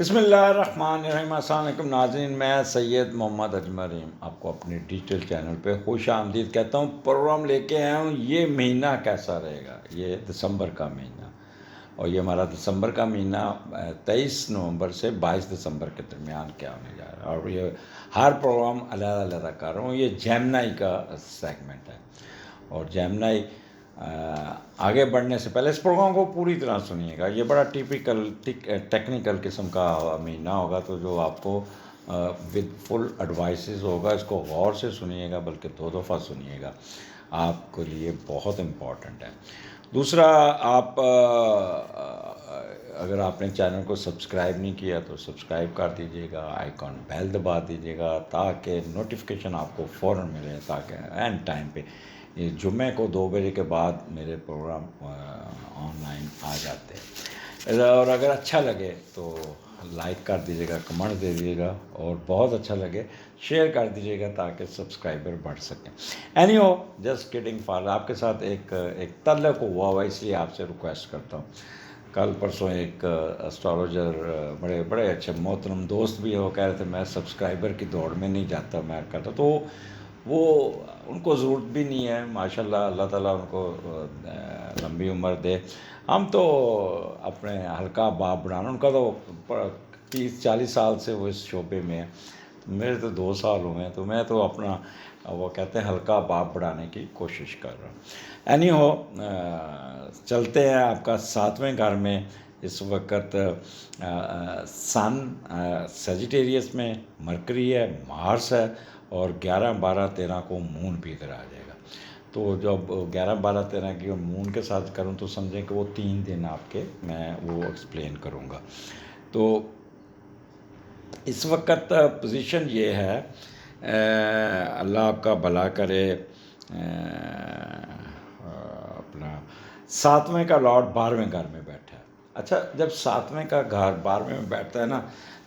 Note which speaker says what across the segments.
Speaker 1: بسم اللہ الرحمن الرحیم۔ السلام علیکم ناظرین، میں سید محمد اجمریم آپ کو اپنے ڈیجیٹل چینل پہ خوش آمدید کہتا ہوں۔ پروگرام لے کے آیا ہوں، یہ مہینہ کیسا رہے گا؟ یہ دسمبر کا مہینہ، اور یہ ہمارا دسمبر کا مہینہ 23 نومبر سے 22 دسمبر کے درمیان کیا ہونے جا رہا ہے، اور یہ ہر پروگرام علیحدہ علیحدہ کر رہا ہوں۔ یہ جیمنائی کا سیگمنٹ ہے، اور جیمنائی آگے بڑھنے سے پہلے اس پروگرام کو پوری طرح سنیے گا۔ یہ بڑا ٹیکنیکل قسم کا مہینہ ہوگا، تو جو آپ کو ود فل ایڈوائسز ہوگا، اس کو غور سے سنیے گا، بلکہ 2 دفعہ سنیے گا، آپ کے لیے بہت امپورٹنٹ ہے۔ دوسرا، آپ اگر آپ نے چینل کو سبسکرائب نہیں کیا تو سبسکرائب کر دیجیے گا، آئیکن بیل دبا دیجیے گا تاکہ نوٹیفیکیشن آپ کو فوراً ملے، تاکہ اینڈ ٹائم پہ یہ جمعے کو 2 بجے کے بعد میرے پروگرام آن لائن آ جاتے ہیں۔ اور اگر اچھا لگے تو لائک کر دیجیے گا، کمنٹ دے دیجیے گا، اور بہت اچھا لگے شیئر کر دیجیے گا تاکہ سبسکرائبر بڑھ سکیں۔ Any who, just kidding for, آپ کے ساتھ ایک تعلق ہوا ہوا، اس لیے آپ سے ریکویسٹ کرتا ہوں۔ کل پرسوں ایک اسٹرالوجر بڑے اچھے محترم دوست بھی ہے، وہ کہہ رہے تھے میں سبسکرائبر کی دوڑ میں نہیں جاتا، میں کہتا تو وہ ان کو ضرورت بھی نہیں ہے، ماشاءاللہ، اللہ تعالیٰ ان کو لمبی عمر دے۔ ہم تو اپنے ہلکا باپ بڑھانا، ان کا تو 30-40 سال سے وہ اس شعبے میں ہے، میرے تو 2 سال ہوئے ہیں، تو میں تو اپنا وہ کہتے ہیں ہلکا باپ بڑھانے کی کوشش کر رہا ہوں۔ اینی ہو، چلتے ہیں آپ کا 7ویں گھر میں۔ اس وقت سن سیجیٹیریس میں، مرکری ہے، مارس ہے، اور 11 12 13 کو مون بھی ادھر آ جائے گا۔ تو جب 11 12 13 کی مون کے ساتھ کروں تو سمجھیں کہ وہ 3 دن آپ کے میں وہ ایکسپلین کروں گا۔ تو اس وقت پوزیشن یہ ہے، اللہ آپ کا بھلا کرے، اپنا 7ویں کا لارڈ 12ویں گھر میں بیٹھا ہے۔ اچھا، جب 7ویں کا گھر 12ویں میں بیٹھتا ہے نا،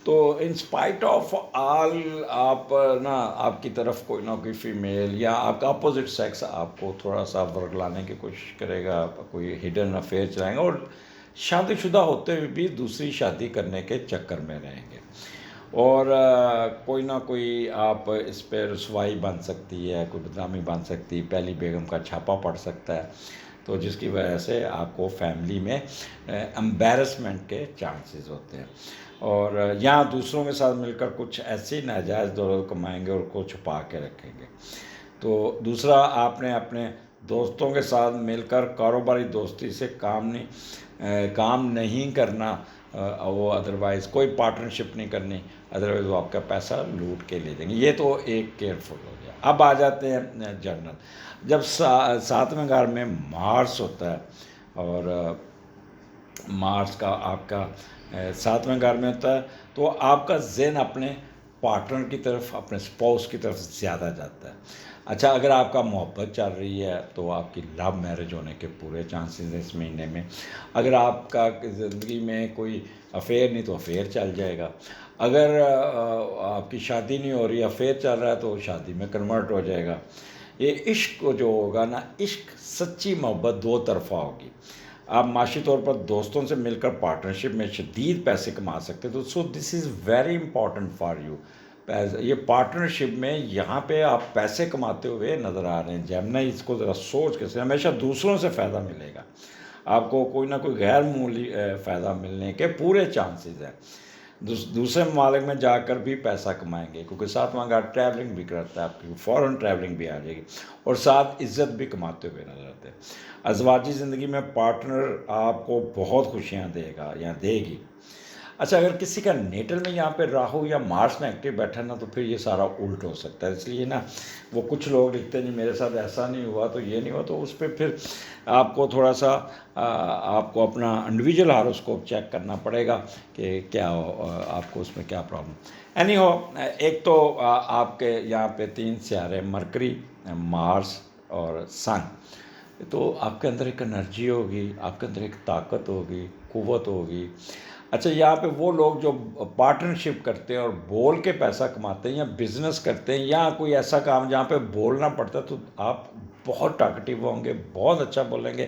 Speaker 1: تو انسپائٹ آف آل آپ کی طرف کوئی نہ کوئی فیمیل یا آپ کا اپوزٹ سیکس آپ کو تھوڑا سا ورگلانے کی کوشش کرے گا، کوئی ہڈن افیئر چلائیں گے، اور شادی شدہ ہوتے ہوئے بھی دوسری شادی کرنے کے چکر میں رہیں گے، اور کوئی نہ کوئی آپ اس پہ رسوائی بن سکتی ہے، کوئی بدنامی بن سکتی ہے، پہلی بیگم کا چھاپا پڑ سکتا ہے، تو جس کی وجہ سے آپ کو فیملی میں امبیرسمنٹ کے چانسز ہوتے ہیں، اور یہاں دوسروں کے ساتھ مل کر کچھ ایسی ناجائز دولت کمائیں گے اور کو چھپا کے رکھیں گے۔ تو دوسرا، آپ نے اپنے دوستوں کے ساتھ مل کر کاروباری دوستی سے کام نہیں کرنا، وہ ادروائز کوئی پارٹنرشپ نہیں کرنی، ادروائز وہ آپ کا پیسہ لوٹ کے لے دیں گے۔ یہ تو ایک کیئرفل ہو گیا۔ اب آ جاتے ہیں جنرل۔ جب 7ویں گھر میں مارس ہوتا ہے، اور مارس کا آپ کا 7ویں گھر میں ہوتا ہے، تو آپ کا ذہن اپنے پارٹنر کی طرف، اپنے اسپاؤس کی طرف زیادہ جاتا ہے۔ اچھا، اگر آپ کا محبت چل رہی ہے تو آپ کی لو میرج ہونے کے پورے چانسز ہیں اس مہینے میں۔ اگر آپ کا زندگی میں کوئی افیئر نہیں تو افیئر چل جائے گا۔ اگر آپ کی شادی نہیں ہو رہی، افیئر چل رہا ہے، تو شادی میں کنورٹ ہو جائے گا۔ یہ عشق جو ہوگا نا، عشق سچی محبت 2 طرفہ ہوگی۔ آپ معاشی طور پر دوستوں سے مل کر پارٹنرشپ میں شدید پیسے کما سکتے تو so this is very important for you. یہ پارٹنرشپ میں یہاں پہ آپ پیسے کماتے ہوئے نظر آ رہے ہیں۔ جیمنائی اس کو ذرا سوچ کے، ہمیشہ دوسروں سے فائدہ ملے گا، آپ کو کوئی نہ کوئی غیر معمولی فائدہ ملنے کے پورے چانسز ہیں۔ دوسرے ممالک میں جا کر بھی پیسہ کمائیں گے، کیونکہ 7واں گھر ٹریولنگ بھی کرتا ہے، آپ کی فورن ٹریولنگ بھی آ جائے گی، اور ساتھ عزت بھی کماتے ہوئے نظر آتے ہیں۔ ازواجی زندگی میں پارٹنر آپ کو بہت خوشیاں دے گا یا دے گی۔ اچھا، اگر کسی کا نیٹل میں یہاں پہ راہو یا مارس میں ایکٹیو بیٹھا نا، تو پھر یہ سارا الٹ ہو سکتا ہے۔ اس لیے نا، وہ کچھ لوگ لکھتے ہیں جی میرے ساتھ ایسا نہیں ہوا تو یہ نہیں ہوا، تو اس پہ پھر آپ کو تھوڑا سا آپ کو اپنا انڈیویجول ہاروسکوپ چیک کرنا پڑے گا کہ کیا آپ کو اس میں کیا پرابلم۔ اینی ہو، ایک تو آپ کے یہاں پہ 3 سیارے، مرکری، مارس اور سن، تو آپ کے اندر ایک انرجی ہوگی، آپ کے اندر ایک طاقت ہوگی، قوت ہوگی۔ اچھا، یہاں پہ وہ لوگ جو پارٹنرشپ کرتے ہیں اور بول کے پیسہ کماتے ہیں، یا بزنس کرتے ہیں، یا کوئی ایسا کام جہاں پہ بولنا پڑتا ہے، تو آپ بہت ٹاکٹیو ہوں گے، بہت اچھا بولیں گے،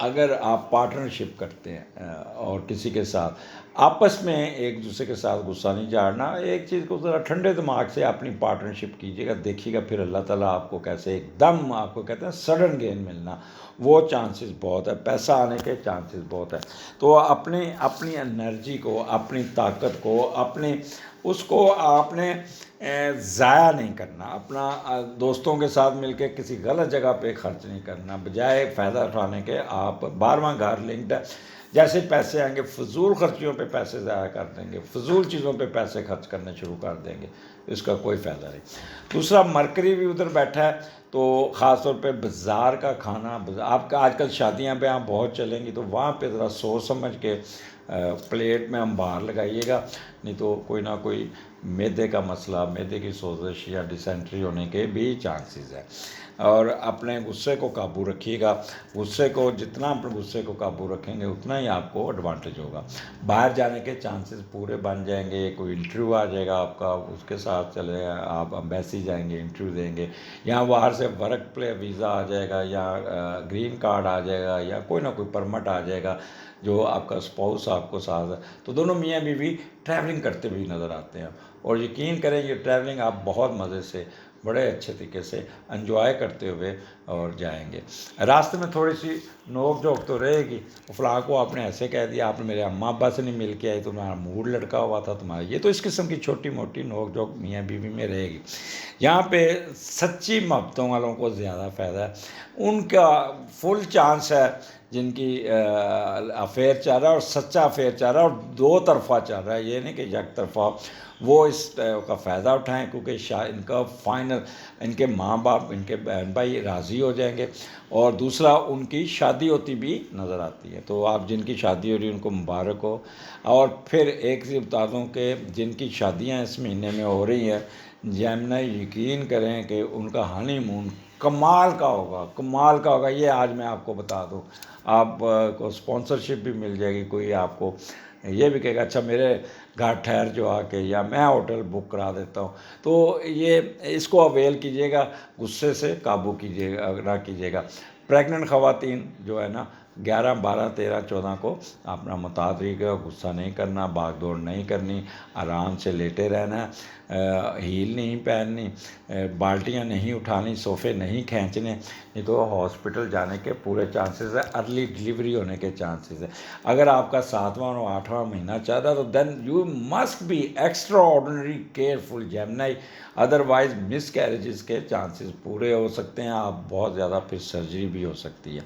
Speaker 1: اگر آپ پارٹنرشپ کرتے ہیں اور کسی کے ساتھ آپس میں ایک دوسرے کے ساتھ غصہ نہیں جھاڑنا، ایک چیز کو ذرا ٹھنڈے دماغ سے اپنی پارٹنرشپ کیجیے گا، دیکھیے گا پھر اللہ تعالیٰ آپ کو کیسے ایک دم، آپ کو کہتے ہیں سڈن گین ملنا، وہ چانسز بہت ہے، پیسہ آنے کے چانسز بہت ہے۔ تو اپنی انرجی کو، اپنی طاقت کو، اس کو آپ نے ضائع نہیں کرنا، اپنا دوستوں کے ساتھ مل کے کسی غلط جگہ پہ خرچ نہیں کرنا، بجائے فائدہ اٹھانے کے آپ 12واں گھر لنکڈ ہے، جیسے پیسے آئیں گے فضول خرچیوں پہ پیسے ضائع کر دیں گے، فضول چیزوں پہ پیسے خرچ کرنے شروع کر دیں گے، اس کا کوئی فائدہ نہیں۔ دوسرا، مرکری بھی ادھر بیٹھا ہے، تو خاص طور پہ بازار کا کھانا، آپ کا آج کل شادیاں پہ آپ بہت چلیں گی، تو وہاں پہ ذرا سوچ سمجھ کے پلیٹ میں ہم باہر لگائیے گا، نہیں تو کوئی نہ کوئی معدے کا مسئلہ، معدے کی سوزش یا ڈیسینٹری ہونے کے بھی چانسز ہیں۔ اور اپنے غصے کو قابو رکھیے گا، غصے کو جتنا اپنے غصے کو قابو رکھیں گے اتنا ہی آپ کو ایڈوانٹیج ہوگا، باہر جانے کے چانسز پورے بن جائیں گے، کوئی انٹرویو آ جائے گا آپ کا، اس کے ساتھ چلے آپ امبیسی جائیں گے، انٹرویو دیں گے، یا باہر سے ورک پلے ویزا آ جائے گا، یا گرین کارڈ آ جائے گا، یا کوئی نہ کوئی پرمٹ آ جائے گا، جو آپ کا اسپاؤس آپ کو ساتھ ہے، تو دونوں میاں بیوی ٹریولنگ کرتے ہوئے نظر آتے ہیں، اور یقین کریں یہ ٹریولنگ آپ بہت مزے سے، بڑے اچھے طریقے سے انجوائے کرتے ہوئے اور جائیں گے۔ راستے میں تھوڑی سی نوک جھوک تو رہے گی، فلاں کو آپ نے ایسے کہہ دیا، آپ نے میرے اماں ابا سے نہیں مل کے آئے، تمہارا موڈ لڑکا ہوا تھا تمہارا، یہ تو اس قسم کی چھوٹی موٹی نوک جھوک میاں بیوی میں رہے گی۔ یہاں پہ سچی محبتوں والوں کو زیادہ فائدہ ہے، ان کا فل چانس ہے، جن کی افیئر چل رہا ہے اور سچا افیئر چل رہا ہے اور دو طرفہ چل رہا ہے، یہ نہیں کہ یک طرفہ، وہ اس کا فائدہ اٹھائیں، کیونکہ ان کا فائنل، ان کے ماں باپ، ان کے بہن بھائی راضی ہو جائیں گے، اور دوسرا ان کی شادی ہوتی بھی نظر آتی ہے، تو آپ جن کی شادی ہو رہی ہے ان کو مبارک ہو۔ اور پھر ایک چیز بتا دوں کہ جن کی شادیاں اس مہینے میں ہو رہی ہیں، جیمنا یقین کریں کہ ان کا ہنی مون کمال کا ہوگا، کمال کا ہوگا، یہ آج میں آپ کو بتا دوں، آپ کو اسپانسرشپ بھی مل جائے گی، کوئی آپ کو یہ بھی کہے گا اچھا میرے گھر ٹھہر جو آ کے، یا میں ہوٹل بک کرا دیتا ہوں، تو یہ اس کو اویل کیجیے گا، غصے سے قابو کیجیے گا، نہ کیجیے گا۔ پریگننٹ خواتین جو ہے نا، 11 12 13 14 کو اپنا متعدی کا غصہ نہیں کرنا، بھاگ دوڑ نہیں کرنی، آرام سے لیٹے رہنا ہے، ہیل نہیں پہننی، بالٹیاں نہیں اٹھانی، صوفے نہیں کھینچنے، نہیں تو ہاسپٹل جانے کے پورے چانسز ہیں، ارلی ڈلیوری ہونے کے چانسز ہیں۔ اگر آپ کا 7واں اور 8واں مہینہ چاہتا ہے تو then you must be extraordinary careful Gemini, otherwise miscarriages کے چانسز پورے ہو سکتے ہیں، آپ بہت زیادہ پھر سرجری بھی ہو سکتی ہے،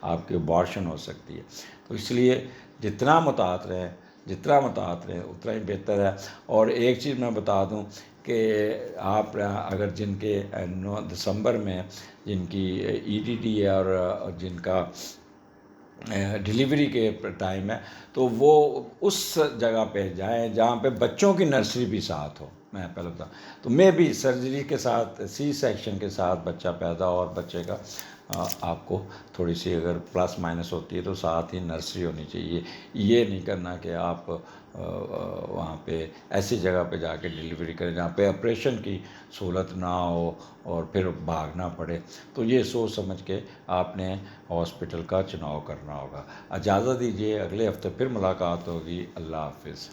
Speaker 1: آپ کی ابارشن ہو سکتی ہے، تو اس لیے جتنا متعاط رہیں، اتنا ہی بہتر ہے۔ اور ایک چیز میں بتا دوں کہ آپ اگر جن کے 9 دسمبر میں جن کی ای ڈی ڈی ہے اور جن کا ڈلیوری کے ٹائم ہے، تو وہ اس جگہ پہ جائیں جہاں پہ بچوں کی نرسری بھی ساتھ ہو، میں پہلے بتا، تو میں بھی سرجری کے ساتھ، سی سیکشن کے ساتھ بچہ پیدا ہو، اور بچے کا آپ کو تھوڑی سی اگر پلس مائنس ہوتی ہے تو ساتھ ہی نرسری ہونی چاہیے، یہ نہیں کرنا کہ آپ وہاں پہ ایسی جگہ پہ جا کے ڈلیوری کریں جہاں پہ آپریشن کی سہولت نہ ہو اور پھر بھاگنا پڑے، تو یہ سوچ سمجھ کے آپ نے ہاسپٹل کا چناؤ کرنا ہوگا۔ اجازت دیجیے، اگلے ہفتے پھر ملاقات ہوگی، اللہ حافظ۔